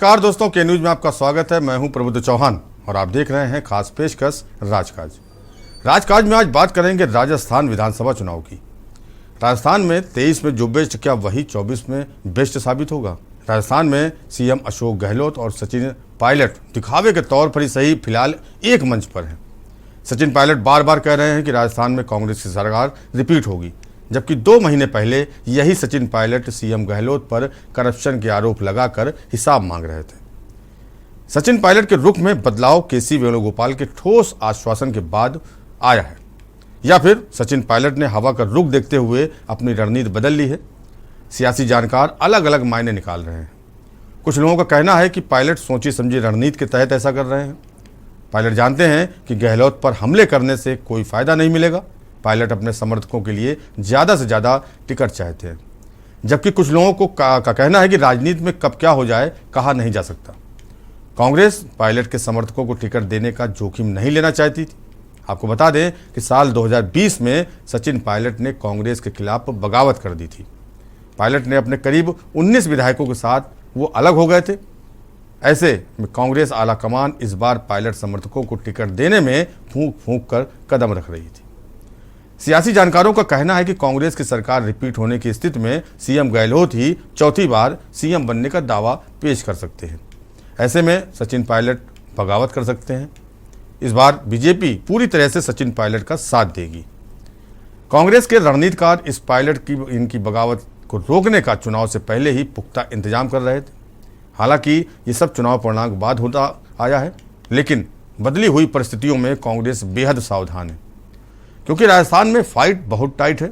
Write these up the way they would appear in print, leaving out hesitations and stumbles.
नमस्कार दोस्तों, के न्यूज में आपका स्वागत है। मैं हूं प्रबुद्ध चौहान और आप देख रहे हैं खास पेशकश राजकाज में आज बात करेंगे राजस्थान विधानसभा चुनाव की। राजस्थान में 23 में जो बेस्ट, क्या वही 24 में बेस्ट साबित होगा? राजस्थान में सीएम अशोक गहलोत और सचिन पायलट दिखावे के तौर पर ही सही फिलहाल एक मंच पर हैं। सचिन पायलट बार बार कह रहे हैं कि राजस्थान में कांग्रेस की सरकार रिपीट होगी, जबकि 2 महीने पहले यही सचिन पायलट सीएम गहलोत पर करप्शन के आरोप लगाकर हिसाब मांग रहे थे। सचिन पायलट के रुख में बदलाव केसी वेणुगोपाल के ठोस आश्वासन के बाद आया है, या फिर सचिन पायलट ने हवा का रुख देखते हुए अपनी रणनीति बदल ली है? सियासी जानकार अलग अलग मायने निकाल रहे हैं। कुछ लोगों का कहना है कि पायलट सोची समझी रणनीति के तहत ऐसा कर रहे हैं। पायलट जानते हैं कि गहलोत पर हमले करने से कोई फायदा नहीं मिलेगा। पायलट अपने समर्थकों के लिए ज़्यादा से ज़्यादा टिकट चाहते हैं, जबकि कुछ लोगों को का कहना है कि राजनीति में कब क्या हो जाए कहा नहीं जा सकता। कांग्रेस पायलट के समर्थकों को टिकट देने का जोखिम नहीं लेना चाहती थी। आपको बता दें कि साल 2020 में सचिन पायलट ने कांग्रेस के खिलाफ बगावत कर दी थी। पायलट ने अपने करीब 19 विधायकों के साथ वो अलग हो गए थे। ऐसे में कांग्रेस आला कमान इस बार पायलट समर्थकों को टिकट देने में फूंक फूंक कर कदम रख रही थी। सियासी जानकारों का कहना है कि कांग्रेस की सरकार रिपीट होने की स्थिति में सीएम गहलोत ही चौथी बार सीएम बनने का दावा पेश कर सकते हैं। ऐसे में सचिन पायलट बगावत कर सकते हैं। इस बार बीजेपी पूरी तरह से सचिन पायलट का साथ देगी। कांग्रेस के रणनीतिकार इस पायलट की इनकी बगावत को रोकने का चुनाव से पहले ही पुख्ता इंतजाम कर रहे थे। हालांकि ये सब चुनाव परिणाम के बाद होता आया है, लेकिन बदली हुई परिस्थितियों में कांग्रेस बेहद सावधान है, क्योंकि राजस्थान में फाइट बहुत टाइट है।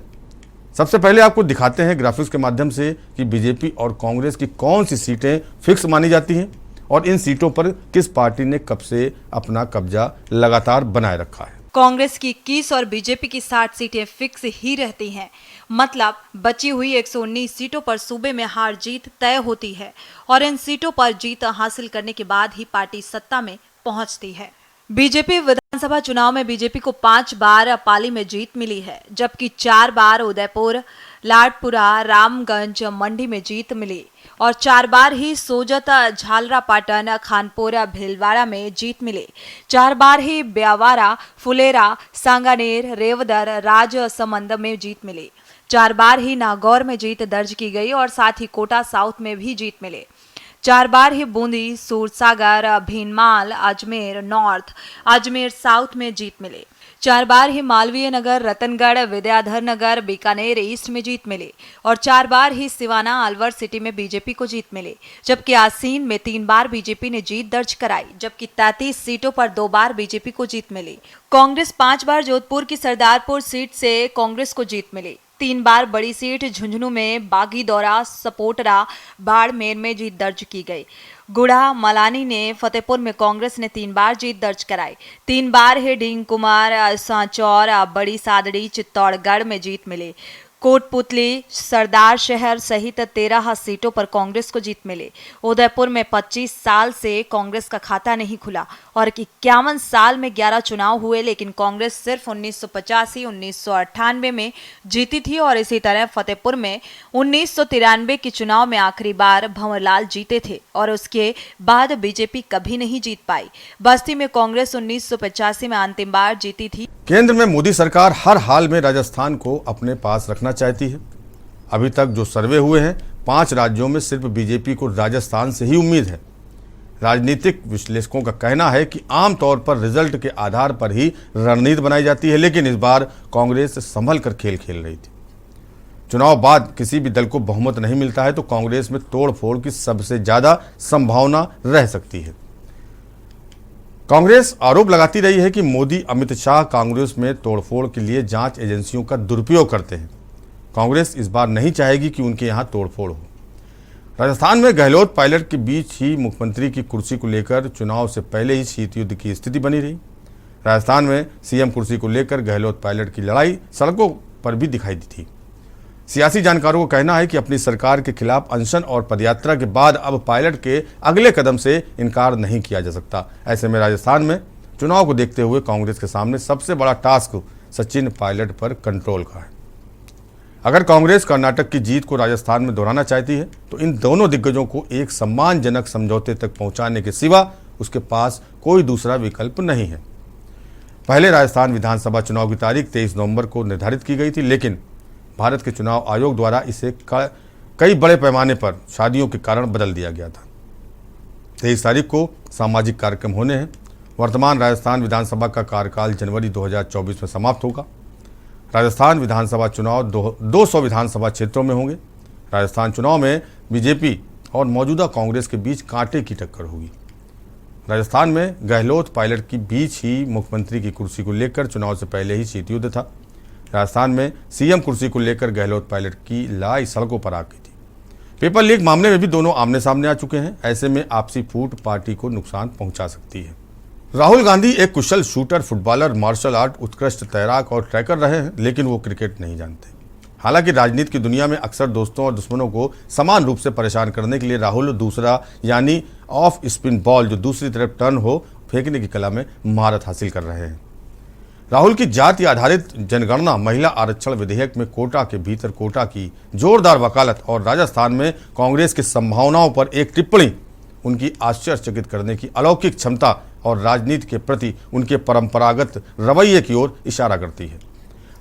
सबसे पहले आपको दिखाते हैं ग्राफिक्स के माध्यम से कि बीजेपी और कांग्रेस की कौन सी सीटें फिक्स मानी जाती हैं और इन सीटों पर किस पार्टी ने कब से अपना कब्जा लगातार बनाए रखा है। कांग्रेस की 21 और बीजेपी की 60 सीटें फिक्स ही रहती हैं। मतलब बची हुई 119 सीटों पर सूबे में हार जीत तय होती है और इन सीटों पर जीत हासिल करने के बाद ही पार्टी सत्ता में पहुंचती है। बीजेपी विधानसभा चुनाव में बीजेपी को 5 बार पाली में जीत मिली है, जबकि 4 बार उदयपुर, लाडपुरा, रामगंज, मंडी में जीत मिली और 4 बार ही सोजत, झालरापाटन, खानपुर, भीलवाड़ा में जीत मिली। 4 बार ही ब्यावारा, फुलेरा, सांगानेर, रेवदर, राजसमंद में जीत मिली। 4 बार ही नागौर में जीत दर्ज की गई और साथ ही कोटा साउथ में भी जीत मिली। 4 बार ही बूंदी, सूरसागर, भीनमाल, अजमेर नॉर्थ, अजमेर साउथ में जीत मिली। 4 बार ही मालवीय नगर, रतनगढ़, विद्याधर नगर, बीकानेर ईस्ट में जीत मिली और 4 बार ही सिवाना, अलवर सिटी में बीजेपी को जीत मिली। जबकि आसीन में 3 बार बीजेपी ने जीत दर्ज कराई, जबकि 33 सीटों पर 2 बार बीजेपी को जीत मिली। कांग्रेस 5 बार जोधपुर की सरदारपुर सीट से कांग्रेस को जीत मिली। 3 बार बड़ी सीट झुंझुनू में बागीदौरा, सपोटरा, बाड़मेर में जीत दर्ज की गई। गुड़ा मलानी ने फतेहपुर में कांग्रेस ने 3 बार जीत दर्ज कराई। 3 बार ही ढींग कुमार, सांचौर, बड़ी सादड़ी, चित्तौड़गढ़ में जीत मिली। कोटपुतली, सरदार शहर सहित 13 सीटों पर कांग्रेस को जीत मिली। उदयपुर में 25 साल से कांग्रेस का खाता नहीं खुला और 51 साल में 11 चुनाव हुए, लेकिन कांग्रेस सिर्फ 1985, 1998 में जीती थी और इसी तरह फतेहपुर में 1993 के चुनाव में आखिरी बार भंवरलाल जीते थे और उसके बाद बीजेपी कभी नहीं जीत पाई। बस्ती में कांग्रेस 1985 में अंतिम बार जीती थी। केंद्र में मोदी सरकार हर हाल में राजस्थान को अपने पास रखना चाहती है। अभी तक जो सर्वे हुए हैं, 5 राज्यों में सिर्फ बीजेपी को राजस्थान से ही उम्मीद है। राजनीतिक विश्लेषकों का कहना है कि आमतौर पर रिजल्ट के आधार पर ही रणनीति बनाई जाती है, लेकिन इस बार कांग्रेस संभल कर खेल खेल रही थी। चुनाव बाद किसी भी दल को बहुमत नहीं मिलता है तो कांग्रेस में तोड़फोड़ की सबसे ज्यादा संभावना रह सकती है। कांग्रेस आरोप लगाती रही है कि मोदी, अमित शाह कांग्रेस में तोड़फोड़ के लिए जांच एजेंसियों का दुरुपयोग करते हैं। कांग्रेस इस बार नहीं चाहेगी कि उनके यहां तोड़फोड़ हो। राजस्थान में गहलोत पायलट के बीच ही मुख्यमंत्री की कुर्सी को लेकर चुनाव से पहले ही शीत युद्ध की स्थिति बनी रही। राजस्थान में सीएम कुर्सी को लेकर गहलोत पायलट की लड़ाई सड़कों पर भी दिखाई दी थी। सियासी जानकारों का कहना है कि अपनी सरकार के खिलाफ अनशन और पदयात्रा के बाद अब पायलट के अगले कदम से इनकार नहीं किया जा सकता। ऐसे में राजस्थान में चुनाव को देखते हुए कांग्रेस के सामने सबसे बड़ा टास्क सचिन पायलट पर कंट्रोल का है। अगर कांग्रेस कर्नाटक की जीत को राजस्थान में दोहराना चाहती है तो इन दोनों दिग्गजों को एक सम्मानजनक समझौते तक पहुंचाने के सिवा उसके पास कोई दूसरा विकल्प नहीं है। पहले राजस्थान विधानसभा चुनाव की तारीख 23 नवंबर को निर्धारित की गई थी, लेकिन भारत के चुनाव आयोग द्वारा इसे कई बड़े पैमाने पर शादियों के कारण बदल दिया गया था। 23 तारीख को सामाजिक कार्यक्रम होने हैं। वर्तमान राजस्थान विधानसभा का कार्यकाल जनवरी 2024 में समाप्त होगा। राजस्थान विधानसभा चुनाव 200 विधानसभा क्षेत्रों में होंगे। राजस्थान चुनाव में बीजेपी और मौजूदा कांग्रेस के बीच कांटे की टक्कर होगी। राजस्थान में गहलोत पायलट के बीच ही मुख्यमंत्री की कुर्सी को लेकर चुनाव से पहले ही शीत युद्ध था। राजस्थान में सीएम कुर्सी को लेकर गहलोत पायलट की लड़ाई सड़कों पर आ गई थी। पेपर लीक मामले में भी दोनों आमने सामने आ चुके हैं। ऐसे में आपसी फूट पार्टी को नुकसान पहुंचा सकती है। राहुल गांधी एक कुशल शूटर, फुटबॉलर, मार्शल आर्ट, उत्कृष्ट तैराक और ट्रैकर रहे हैं, लेकिन वो क्रिकेट नहीं जानते। हालांकि राजनीति की दुनिया में अक्सर दोस्तों और दुश्मनों को समान रूप से परेशान करने के लिए राहुल दूसरा यानी ऑफ स्पिन बॉल जो दूसरी तरफ टर्न हो फेंकने की कला में महारत हासिल कर रहे हैं। राहुल की जाति आधारित जनगणना, महिला आरक्षण विधेयक में कोटा के भीतर कोटा की जोरदार वकालत और राजस्थान में कांग्रेस की संभावनाओं पर एक टिप्पणी उनकी आश्चर्यचकित करने की अलौकिक क्षमता और राजनीति के प्रति उनके परंपरागत रवैये की ओर इशारा करती है।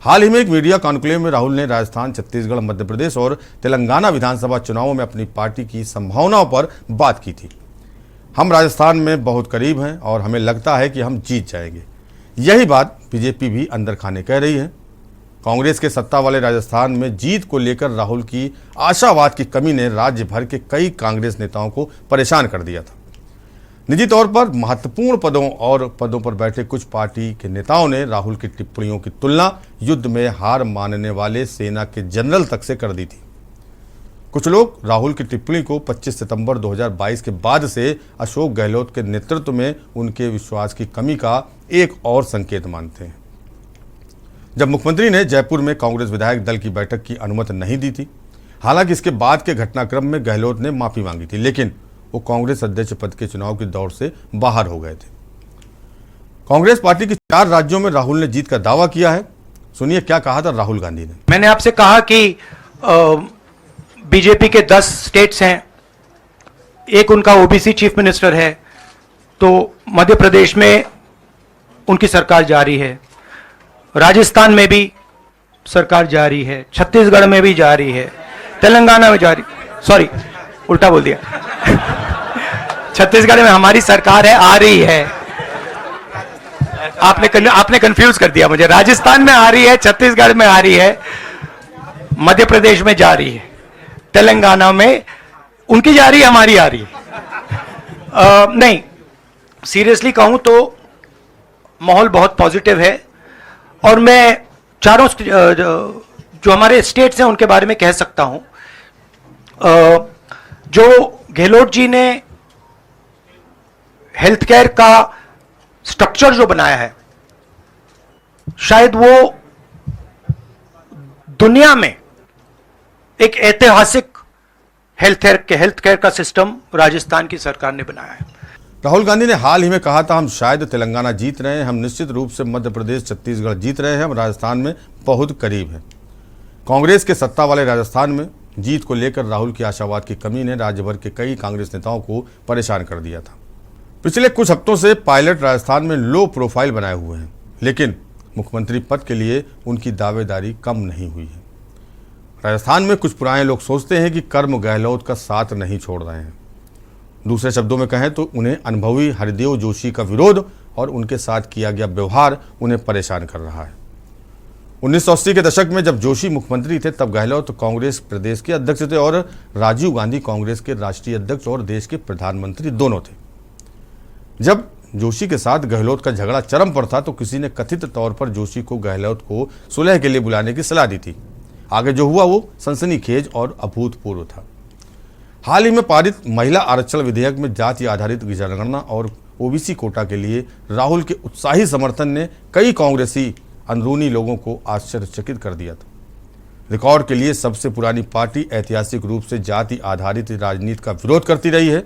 हाल ही में एक मीडिया कॉन्क्लेव में राहुल ने राजस्थान, छत्तीसगढ़, मध्य प्रदेश और तेलंगाना विधानसभा चुनावों में अपनी पार्टी की संभावनाओं पर बात की थी। हम राजस्थान में बहुत करीब हैं और हमें लगता है कि हम जीत जाएंगे। यही बात बीजेपी भी अंदर खाने कह रही है। कांग्रेस के सत्ता वाले राजस्थान में जीत को लेकर राहुल की आशावाद की कमी ने राज्य भर के कई कांग्रेस नेताओं को परेशान कर दिया था। निजी तौर पर महत्वपूर्ण पदों पर बैठे कुछ पार्टी के नेताओं ने राहुल की टिप्पणियों की तुलना युद्ध में हार मानने वाले सेना के जनरल तक से कर दी थी। कुछ लोग राहुल की टिप्पणी को 25 सितंबर 2022 के बाद से अशोक गहलोत के नेतृत्व में उनके विश्वास की कमी का एक और संकेत मानते हैं। जब मुख्यमंत्री ने जयपुर में कांग्रेस विधायक दल की बैठक की अनुमति नहीं दी थी, हालांकि इसके बाद के घटनाक्रम में गहलोत ने माफी मांगी थी, लेकिन वो कांग्रेस अध्यक्ष पद के चुनाव की दौड़ से बाहर हो गए थे। कांग्रेस पार्टी के 4 राज्यों में राहुल ने जीत का दावा किया है। सुनिए क्या कहा था राहुल गांधी ने। मैंने आपसे कहा कि बीजेपी के 10 स्टेट्स हैं, एक उनका ओबीसी चीफ मिनिस्टर है, तो मध्य प्रदेश में उनकी सरकार जारी है, राजस्थान में भी सरकार जारी है, छत्तीसगढ़ में भी जारी है, तेलंगाना में जारी, सॉरी उल्टा बोल दिया छत्तीसगढ़ में हमारी सरकार है, आ रही है। आपने कंफ्यूज कर दिया मुझे। राजस्थान में आ रही है, छत्तीसगढ़ में आ रही है, मध्य प्रदेश में जा रही है, तेलंगाना में उनकी जा रही है, हमारी आ रही है। नहीं, सीरियसली कहूं तो माहौल बहुत पॉजिटिव है और मैं चारों जो हमारे स्टेट्स हैं उनके बारे में कह सकता हूं। जो गहलोत जी ने हेल्थ केयर का स्ट्रक्चर जो बनाया है, शायद वो दुनिया में एक ऐतिहासिक हेल्थ केयर का सिस्टम राजस्थान की सरकार ने बनाया है। राहुल गांधी ने हाल ही में कहा था, हम शायद तेलंगाना जीत रहे हैं, हम निश्चित रूप से मध्य प्रदेश, छत्तीसगढ़ जीत रहे हैं, हम राजस्थान में बहुत करीब हैं। कांग्रेस के सत्ता वाले राजस्थान में जीत को लेकर राहुल की आशावाद की कमी ने राज्य भर के कई कांग्रेस नेताओं को परेशान कर दिया था। पिछले कुछ हफ्तों से पायलट राजस्थान में लो प्रोफाइल बनाए हुए हैं, लेकिन मुख्यमंत्री पद के लिए उनकी दावेदारी कम नहीं हुई है। राजस्थान में कुछ पुराने लोग सोचते हैं कि कर्म गहलोत का साथ नहीं छोड़ रहे हैं। दूसरे शब्दों में कहें तो उन्हें अनुभवी हरिदेव जोशी का विरोध और उनके साथ किया गया व्यवहार उन्हें परेशान कर रहा है। 1980 के दशक में जब जोशी मुख्यमंत्री थे, तब गहलोत कांग्रेस प्रदेश के अध्यक्ष थे और राजीव गांधी कांग्रेस के राष्ट्रीय अध्यक्ष और देश के प्रधानमंत्री दोनों थे। जब जोशी के साथ गहलोत का झगड़ा चरम पर था तो किसी ने कथित तौर पर जोशी को गहलोत को सुलह के लिए बुलाने की सलाह दी थी। आगे जो हुआ वो सनसनीखेज और अभूतपूर्व था। हाल ही में पारित महिला आरक्षण विधेयक में जाति आधारित जनगणना और ओबीसी कोटा के लिए राहुल के उत्साही समर्थन ने कई कांग्रेसी अंदरूनी लोगों को आश्चर्यचकित कर दिया था। रिकॉर्ड के लिए सबसे पुरानी पार्टी ऐतिहासिक रूप से जाति आधारित राजनीति का विरोध करती रही है।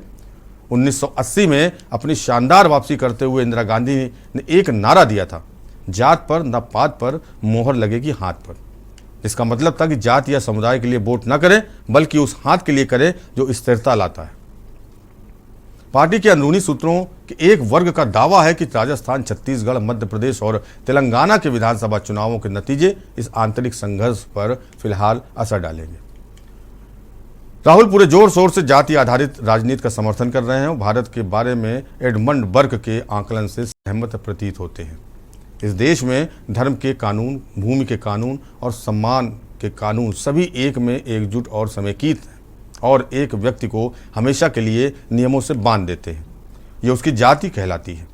1980 में अपनी शानदार वापसी करते हुए इंदिरा गांधी ने एक नारा दिया था, जात पर न पात पर, मोहर लगेगी हाथ पर। इसका मतलब था कि जाति या समुदाय के लिए वोट न करें, बल्कि उस हाथ के लिए करें जो स्थिरता लाता है। पार्टी के अंदरूनी सूत्रों के एक वर्ग का दावा है कि राजस्थान, छत्तीसगढ़, मध्य प्रदेश और तेलंगाना के विधानसभा चुनावों के नतीजे इस आंतरिक संघर्ष पर फिलहाल असर डालेंगे। राहुल पूरे जोर शोर से जाति आधारित राजनीति का समर्थन कर रहे हैं और भारत के बारे में एडमंड बर्क के आकलन से सहमत प्रतीत होते हैं। इस देश में धर्म के कानून, भूमि के कानून और सम्मान के कानून सभी एक में एकजुट और समेकित हैं और एक व्यक्ति को हमेशा के लिए नियमों से बांध देते हैं। ये उसकी जाति कहलाती है।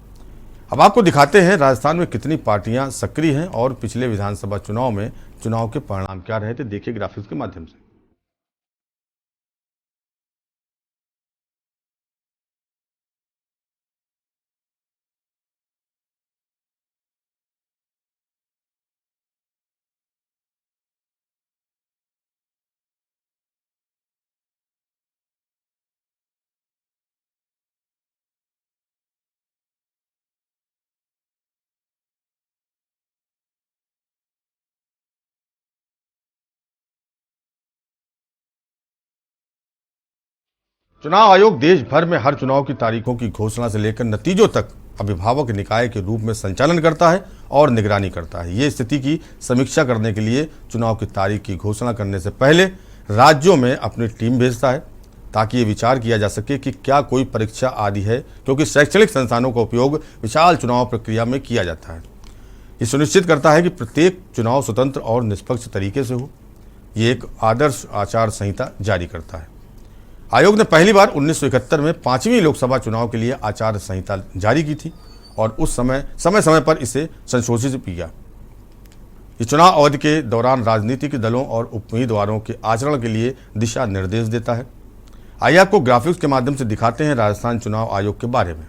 अब आपको दिखाते हैं राजस्थान में कितनी पार्टियां सक्रिय हैं और पिछले विधानसभा चुनाव में चुनाव के परिणाम क्या रहे थे। देखिए ग्राफिक्स के माध्यम से। चुनाव आयोग देश भर में हर चुनाव की तारीखों की घोषणा से लेकर नतीजों तक अभिभावक निकाय के रूप में संचालन करता है और निगरानी करता है। ये स्थिति की समीक्षा करने के लिए चुनाव की तारीख की घोषणा करने से पहले राज्यों में अपनी टीम भेजता है, ताकि ये विचार किया जा सके कि क्या कोई परीक्षा आदि है, क्योंकि शैक्षणिक संस्थानों का उपयोग विशाल चुनाव प्रक्रिया में किया जाता है। ये सुनिश्चित करता है कि प्रत्येक चुनाव स्वतंत्र और निष्पक्ष तरीके से हो। ये एक आदर्श आचार संहिता जारी करता है। आयोग ने पहली बार 1971 में 5वीं लोकसभा चुनाव के लिए आचार संहिता जारी की थी और उस समय समय पर इसे संशोधित भी किया। ये चुनाव अवधि के दौरान राजनीतिक दलों और उम्मीदवारों के आचरण के लिए दिशा निर्देश देता है। आइए आपको ग्राफिक्स के माध्यम से दिखाते हैं राजस्थान चुनाव आयोग के बारे में।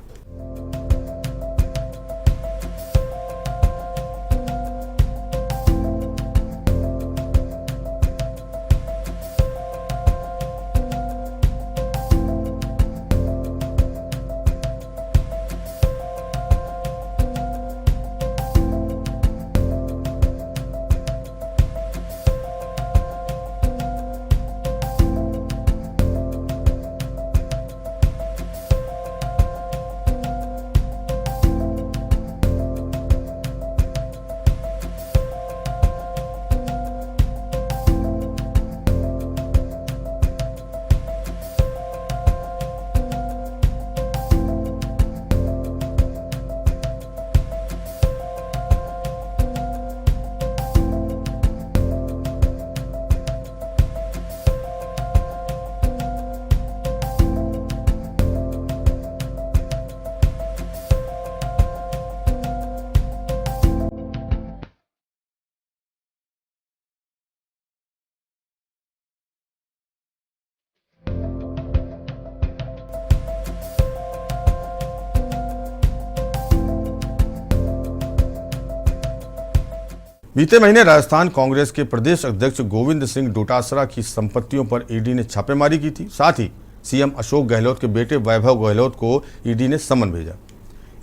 बीते महीने राजस्थान कांग्रेस के प्रदेश अध्यक्ष गोविंद सिंह डोटासरा की संपत्तियों पर ईडी ने छापेमारी की थी। साथ ही सीएम अशोक गहलोत के बेटे वैभव गहलोत को ईडी ने समन भेजा।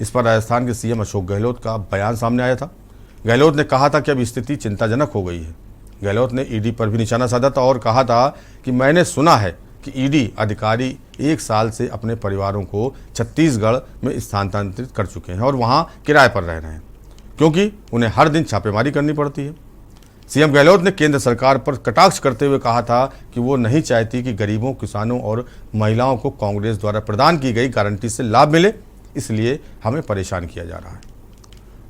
इस पर राजस्थान के सीएम अशोक गहलोत का बयान सामने आया था। गहलोत ने कहा था कि अब स्थिति चिंताजनक हो गई है। गहलोत ने ईडी पर भी निशाना साधा था और कहा था कि मैंने सुना है कि ईडी अधिकारी 1 साल से अपने परिवारों को छत्तीसगढ़ में स्थानांतरित कर चुके हैं और वहां किराए पर रह रहे हैं, क्योंकि उन्हें हर दिन छापेमारी करनी पड़ती है। सीएम गहलोत ने केंद्र सरकार पर कटाक्ष करते हुए कहा था कि वो नहीं चाहती कि गरीबों, किसानों और महिलाओं को कांग्रेस द्वारा प्रदान की गई गारंटी से लाभ मिले, इसलिए हमें परेशान किया जा रहा है।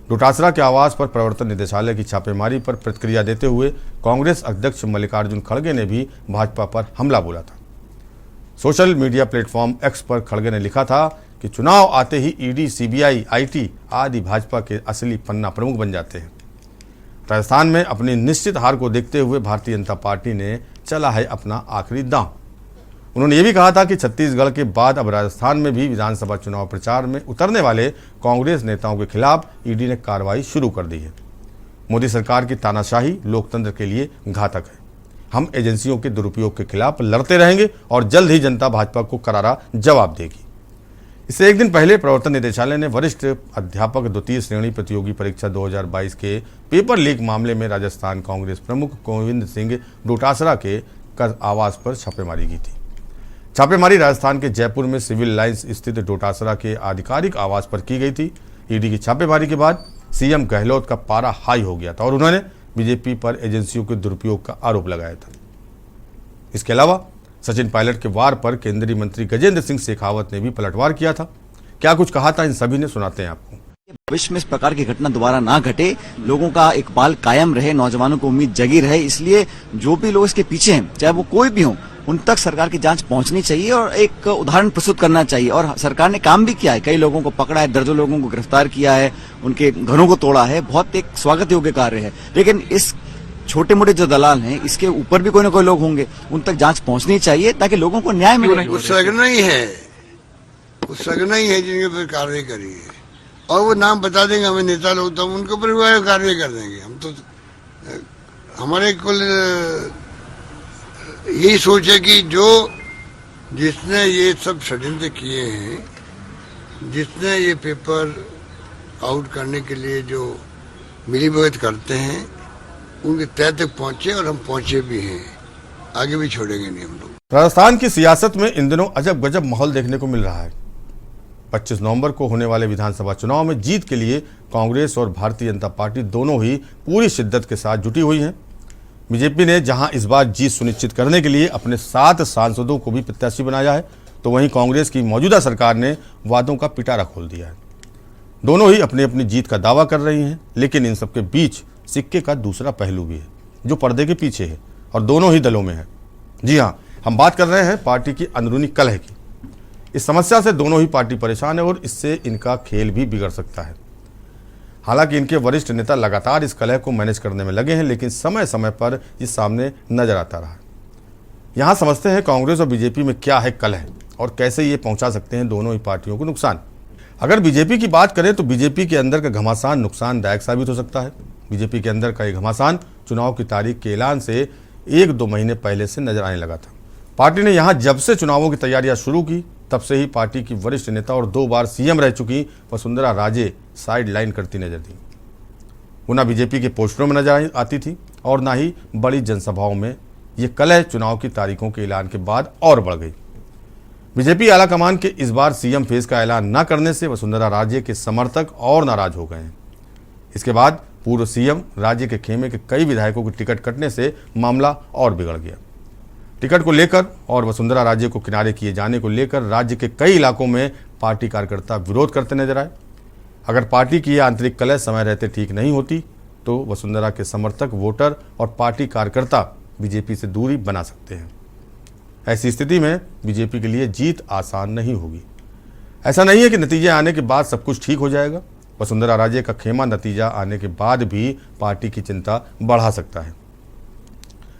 डोटासरा के आवास पर प्रवर्तन निदेशालय की छापेमारी पर प्रतिक्रिया देते हुए कांग्रेस अध्यक्ष मल्लिकार्जुन खड़गे ने भी भाजपा पर हमला बोला था। सोशल मीडिया प्लेटफॉर्म एक्स पर खड़गे ने लिखा था कि चुनाव आते ही ईडी, सीबीआई, आईटी आदि भाजपा के असली पन्ना प्रमुख बन जाते हैं। राजस्थान में अपनी निश्चित हार को देखते हुए भारतीय जनता पार्टी ने चला है अपना आखिरी दांव। उन्होंने ये भी कहा था कि छत्तीसगढ़ के बाद अब राजस्थान में भी विधानसभा चुनाव प्रचार में उतरने वाले कांग्रेस नेताओं के खिलाफ ईडी ने कार्रवाई शुरू कर दी है। मोदी सरकार की तानाशाही लोकतंत्र के लिए घातक है। हम एजेंसियों के दुरुपयोग के खिलाफ लड़ते रहेंगे और जल्द ही जनता भाजपा को करारा जवाब देगी। इससे एक दिन पहले प्रवर्तन निदेशालय ने वरिष्ठ अध्यापक द्वितीय श्रेणी प्रतियोगी परीक्षा 2022 के पेपर लीक मामले में राजस्थान कांग्रेस प्रमुख गोविंद सिंह डोटासरा के आवास पर छापेमारी की थी। छापेमारी राजस्थान के जयपुर में सिविल लाइंस स्थित डोटासरा के आधिकारिक आवास पर की गई थी। ईडी की छापेमारी के बाद सीएम गहलोत का पारा हाई हो गया था और उन्होंने बीजेपी पर एजेंसियों के दुरुपयोग का आरोप लगाया था। इसके अलावा सचिन पायलट के वार पर केंद्रीय मंत्री गजेंद्र सिंह शेखावत ने भी पलटवार किया था। क्या कुछ कहा था, इन सभी ने सुनाते हैं आपको। भविष्य में इस प्रकार की घटना दोबारा ना घटे, लोगों का इकबाल कायम रहे, नौजवानों को उम्मीद जगी रहे, इसलिए जो भी लोग इसके पीछे हैं, चाहे वो कोई भी हो, उन तक सरकार की जांच पहुंचनी चाहिए और एक उदाहरण प्रस्तुत करना चाहिए। और सरकार ने काम भी किया है, कई लोगों को पकड़ा है, दर्जनों लोगों को गिरफ्तार किया है, उनके घरों को तोड़ा है, बहुत एक स्वागत योग्य कार्य है। लेकिन इस छोटे मोटे जो दलाल हैं, इसके ऊपर भी कोई ना कोई लोग होंगे, उन तक जांच पहुंचनी चाहिए ताकि लोगों को न्याय मिले। कुछ सगना ही है जिनके ऊपर कार्रवाई करी है, और वो नाम बता देंगे हमें नेता लोग, तो हम उनके ऊपर कार्रवाई कर देंगे। हम तो हमारे कुल यही सोच है कि जिसने ये सब षड्यंत्र किए हैं, जिसने ये पेपर आउट करने के लिए जो मिलीभगत करते हैं, उनके तय तक पहुंचे और हम पहुंचे भी हैं, आगे भी छोड़ेंगे नहीं हम लोग। राजस्थान की सियासत में इन दिनों अजब गजब माहौल देखने को मिल रहा है। 25 नवंबर को होने वाले विधानसभा चुनाव में जीत के लिए कांग्रेस और भारतीय जनता पार्टी दोनों ही पूरी शिद्दत के साथ जुटी हुई हैं। बीजेपी ने जहां इस बार जीत सुनिश्चित करने के लिए अपने 7 सांसदों को भी प्रत्याशी बनाया है, तो वहीं कांग्रेस की मौजूदा सरकार ने वादों का पिटारा खोल दिया है। दोनों ही अपनी अपनी जीत का दावा कर रही हैं, लेकिन इन सबके बीच सिक्के का दूसरा पहलू भी है जो पर्दे के पीछे है और दोनों ही दलों में है। जी हाँ, हम बात कर रहे हैं पार्टी की अंदरूनी कलह की। इस समस्या से दोनों ही पार्टी परेशान है और इससे इनका खेल भी बिगड़ सकता है। हालांकि इनके वरिष्ठ नेता लगातार इस कलह को मैनेज करने में लगे हैं, लेकिन समय समय पर ये सामने नजर आता रहा। यहाँ समझते हैं कांग्रेस और बीजेपी में क्या है कलह और कैसे ये पहुंचा सकते हैं दोनों ही पार्टियों को नुकसान। अगर बीजेपी की बात करें तो बीजेपी के अंदर का घमासान नुकसानदायक साबित हो सकता है। बीजेपी के अंदर का ये घमासान चुनाव की तारीख के ऐलान से 1-2 महीने पहले से नजर आने लगा था। पार्टी ने यहाँ जब से चुनावों की तैयारियां शुरू की, तब से ही पार्टी की वरिष्ठ नेता और 2 बार सीएम रह चुकी वसुंधरा राजे साइड लाइन करती नजर दी। वो ना बीजेपी के पोस्टरों में नजर आती थी और ना ही बड़ी जनसभाओं में। ये कलह चुनाव की तारीखों के ऐलान के बाद और बढ़ गई। बीजेपी आलाकमान के इस बार सीएम फेज का ऐलान न करने से वसुंधरा राजे के समर्थक और नाराज हो गए हैं। इसके बाद पूर्व सीएम राज्य के खेमे के कई विधायकों की टिकट कटने से मामला और बिगड़ गया। टिकट को लेकर और वसुंधरा राजे को किनारे किए जाने को लेकर राज्य के कई इलाकों में पार्टी कार्यकर्ता विरोध करते नजर आए। अगर पार्टी की यह आंतरिक कलह समय रहते ठीक नहीं होती तो वसुंधरा के समर्थक, वोटर और पार्टी कार्यकर्ता बीजेपी से दूरी बना सकते हैं। ऐसी स्थिति में बीजेपी के लिए जीत आसान नहीं होगी। ऐसा नहीं है कि नतीजे आने के बाद सब कुछ ठीक हो जाएगा। वसुंधरा राजे का खेमा नतीजा आने के बाद भी पार्टी की चिंता बढ़ा सकता है।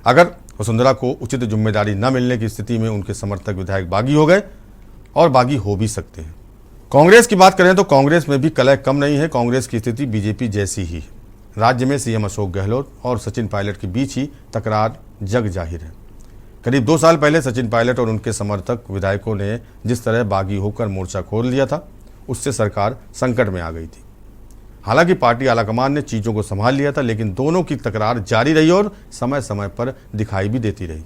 अगर वसुंधरा को उचित जिम्मेदारी न मिलने की स्थिति में उनके समर्थक विधायक बागी हो गए और बागी हो भी सकते हैं। कांग्रेस की बात करें तो कांग्रेस में भी कलह कम नहीं है। कांग्रेस की स्थिति बीजेपी जैसी ही है। राज्य में सीएम अशोक गहलोत और सचिन पायलट के बीच ही तकरार जग जाहिर है। करीब 2 साल पहले सचिन पायलट और उनके समर्थक विधायकों ने जिस तरह बागी होकर मोर्चा खोल लिया था, उससे सरकार संकट में आ गई थी। हालांकि पार्टी आलाकमान ने चीज़ों को संभाल लिया था, लेकिन दोनों की तकरार जारी रही और समय समय पर दिखाई भी देती रही।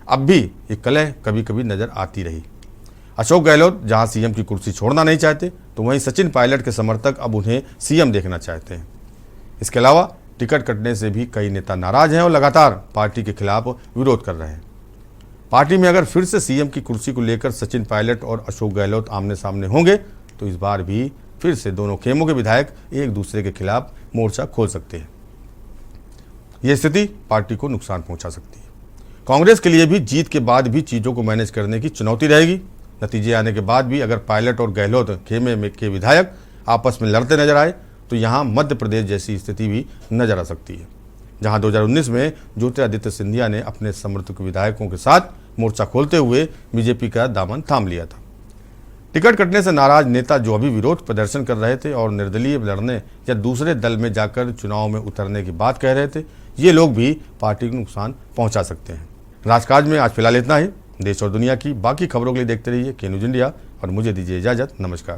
अब भी ये कलह कभी कभी नजर आती रही। अशोक गहलोत जहां सीएम की कुर्सी छोड़ना नहीं चाहते, तो वहीं सचिन पायलट के समर्थक अब उन्हें सीएम देखना चाहते हैं। इसके अलावा टिकट कटने से भी कई नेता नाराज हैं और लगातार पार्टी के खिलाफ विरोध कर रहे हैं। पार्टी में अगर फिर से सीएम की कुर्सी को लेकर सचिन पायलट और अशोक गहलोत आमने सामने होंगे, तो इस बार भी फिर से दोनों खेमों के विधायक एक दूसरे के खिलाफ मोर्चा खोल सकते हैं। यह स्थिति पार्टी को नुकसान पहुंचा सकती है। कांग्रेस के लिए भी जीत के बाद भी चीजों को मैनेज करने की चुनौती रहेगी। नतीजे आने के बाद भी अगर पायलट और गहलोत खेमे में के विधायक आपस में लड़ते नजर आए, तो यहाँ मध्य प्रदेश जैसी स्थिति भी नजर आ सकती है, जहां 2019 में ज्योतिरादित्य सिंधिया ने अपने समर्थक विधायकों के साथ मोर्चा खोलते हुए बीजेपी का दामन थाम लिया था। टिकट कटने से नाराज नेता जो अभी विरोध प्रदर्शन कर रहे थे और निर्दलीय लड़ने या दूसरे दल में जाकर चुनाव में उतरने की बात कह रहे थे, ये लोग भी पार्टी को नुकसान पहुंचा सकते हैं। राजकाज में आज फिलहाल इतना ही। देश और दुनिया की बाकी खबरों के लिए देखते रहिए के न्यूज इंडिया। और मुझे दीजिए इजाज़त। नमस्कार।